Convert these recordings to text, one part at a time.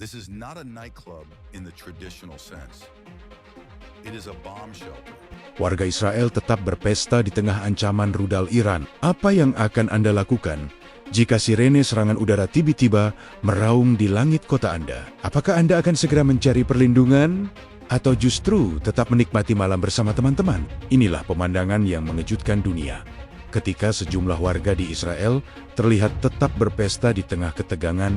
This is not a nightclub in the traditional sense. It is a bomb shelter. Warga Israel tetap berpesta di tengah ancaman rudal Iran. Apa yang akan Anda lakukan jika sirene serangan udara tiba-tiba meraung di langit kota Anda? Apakah Anda akan segera mencari perlindungan? Atau justru tetap menikmati malam bersama teman-teman? Inilah pemandangan yang mengejutkan dunia ketika sejumlah warga di Israel terlihat tetap berpesta di tengah ketegangan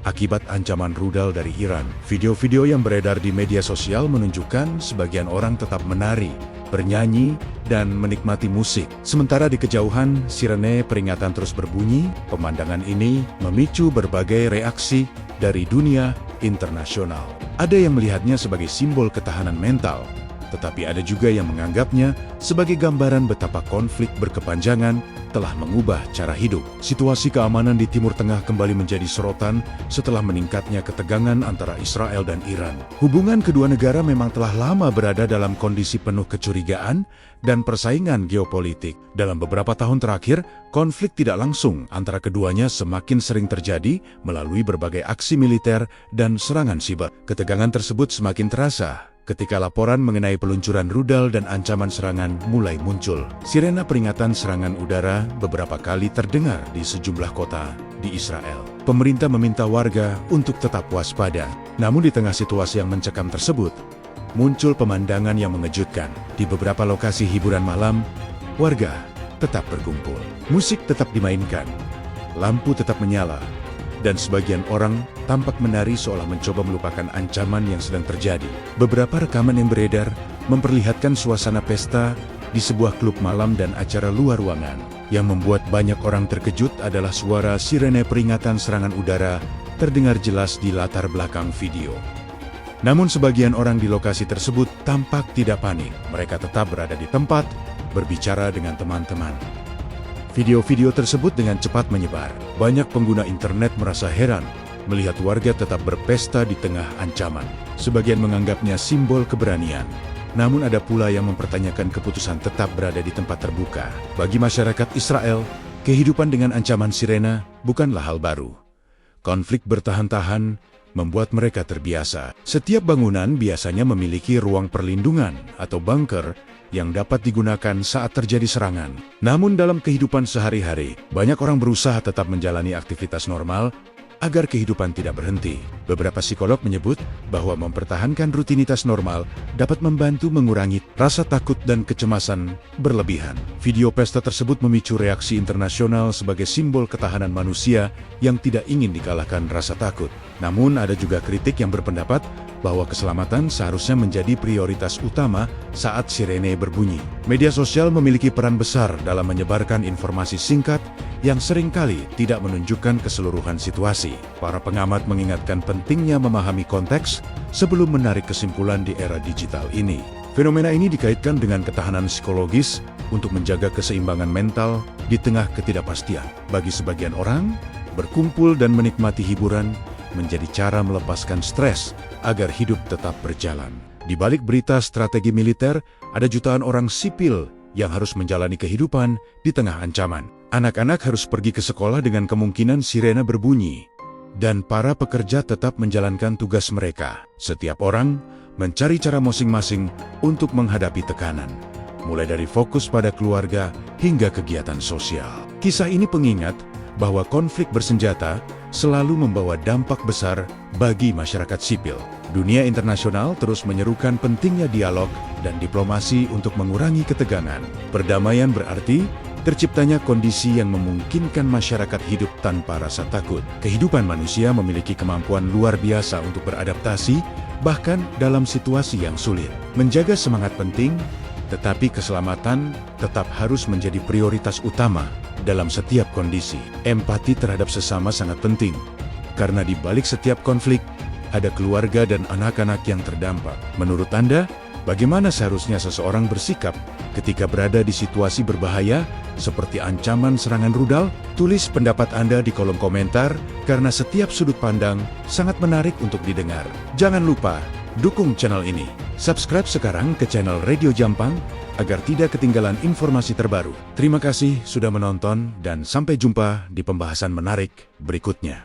akibat ancaman rudal dari Iran. Video-video yang beredar di media sosial menunjukkan sebagian orang tetap menari, bernyanyi, dan menikmati musik. Sementara di kejauhan, sirene peringatan terus berbunyi. Pemandangan ini memicu berbagai reaksi dari dunia internasional. Ada yang melihatnya sebagai simbol ketahanan mental, tetapi ada juga yang menganggapnya sebagai gambaran betapa konflik berkepanjangan telah mengubah cara hidup. Situasi keamanan di Timur Tengah kembali menjadi sorotan setelah meningkatnya ketegangan antara Israel dan Iran. Hubungan kedua negara memang telah lama berada dalam kondisi penuh kecurigaan dan persaingan geopolitik. Dalam beberapa tahun terakhir, konflik tidak langsung antara keduanya semakin sering terjadi melalui berbagai aksi militer dan serangan siber. Ketegangan tersebut semakin terasa ketika laporan mengenai peluncuran rudal dan ancaman serangan mulai muncul. Sirena peringatan serangan udara beberapa kali terdengar di sejumlah kota di Israel. Pemerintah meminta warga untuk tetap waspada. Namun di tengah situasi yang mencekam tersebut, muncul pemandangan yang mengejutkan. Di beberapa lokasi hiburan malam, warga tetap berkumpul. Musik tetap dimainkan, lampu tetap menyala, dan sebagian orang tampak menari seolah mencoba melupakan ancaman yang sedang terjadi. Beberapa rekaman yang beredar memperlihatkan suasana pesta di sebuah klub malam dan acara luar ruangan. Yang membuat banyak orang terkejut adalah suara sirene peringatan serangan udara terdengar jelas di latar belakang video. Namun sebagian orang di lokasi tersebut tampak tidak panik. Mereka tetap berada di tempat, berbicara dengan teman-teman. Video-video tersebut dengan cepat menyebar. Banyak pengguna internet merasa heran melihat warga tetap berpesta di tengah ancaman. Sebagian menganggapnya simbol keberanian. Namun ada pula yang mempertanyakan keputusan tetap berada di tempat terbuka. Bagi masyarakat Israel, kehidupan dengan ancaman sirena bukanlah hal baru. Konflik bertahan-tahan membuat mereka terbiasa. Setiap bangunan biasanya memiliki ruang perlindungan atau bunker yang dapat digunakan saat terjadi serangan. Namun dalam kehidupan sehari-hari, banyak orang berusaha tetap menjalani aktivitas normal agar kehidupan tidak berhenti. Beberapa psikolog menyebut bahwa mempertahankan rutinitas normal dapat membantu mengurangi rasa takut dan kecemasan berlebihan. Video pesta tersebut memicu reaksi internasional sebagai simbol ketahanan manusia yang tidak ingin dikalahkan rasa takut. Namun ada juga kritik yang berpendapat bahwa keselamatan seharusnya menjadi prioritas utama saat sirene berbunyi. Media sosial memiliki peran besar dalam menyebarkan informasi singkat yang seringkali tidak menunjukkan keseluruhan situasi. Para pengamat mengingatkan pentingnya memahami konteks sebelum menarik kesimpulan di era digital ini. Fenomena ini dikaitkan dengan ketahanan psikologis untuk menjaga keseimbangan mental di tengah ketidakpastian. Bagi sebagian orang, berkumpul dan menikmati hiburan menjadi cara melepaskan stres agar hidup tetap berjalan. Di balik berita strategi militer, ada jutaan orang sipil yang harus menjalani kehidupan di tengah ancaman. Anak-anak harus pergi ke sekolah dengan kemungkinan sirena berbunyi, dan para pekerja tetap menjalankan tugas mereka. Setiap orang mencari cara masing-masing untuk menghadapi tekanan, mulai dari fokus pada keluarga hingga kegiatan sosial. Kisah ini pengingat bahwa konflik bersenjata selalu membawa dampak besar bagi masyarakat sipil. Dunia internasional terus menyerukan pentingnya dialog dan diplomasi untuk mengurangi ketegangan. Perdamaian berarti terciptanya kondisi yang memungkinkan masyarakat hidup tanpa rasa takut. Kehidupan manusia memiliki kemampuan luar biasa untuk beradaptasi, bahkan dalam situasi yang sulit. Menjaga semangat penting, tetapi keselamatan tetap harus menjadi prioritas utama dalam setiap kondisi. Empati terhadap sesama sangat penting, karena di balik setiap konflik, ada keluarga dan anak-anak yang terdampak. Menurut Anda, bagaimana seharusnya seseorang bersikap ketika berada di situasi berbahaya seperti ancaman serangan rudal? Tulis pendapat Anda di kolom komentar, karena setiap sudut pandang sangat menarik untuk didengar. Jangan lupa, dukung channel ini. Subscribe sekarang ke channel Radio Jampang agar tidak ketinggalan informasi terbaru. Terima kasih sudah menonton dan sampai jumpa di pembahasan menarik berikutnya.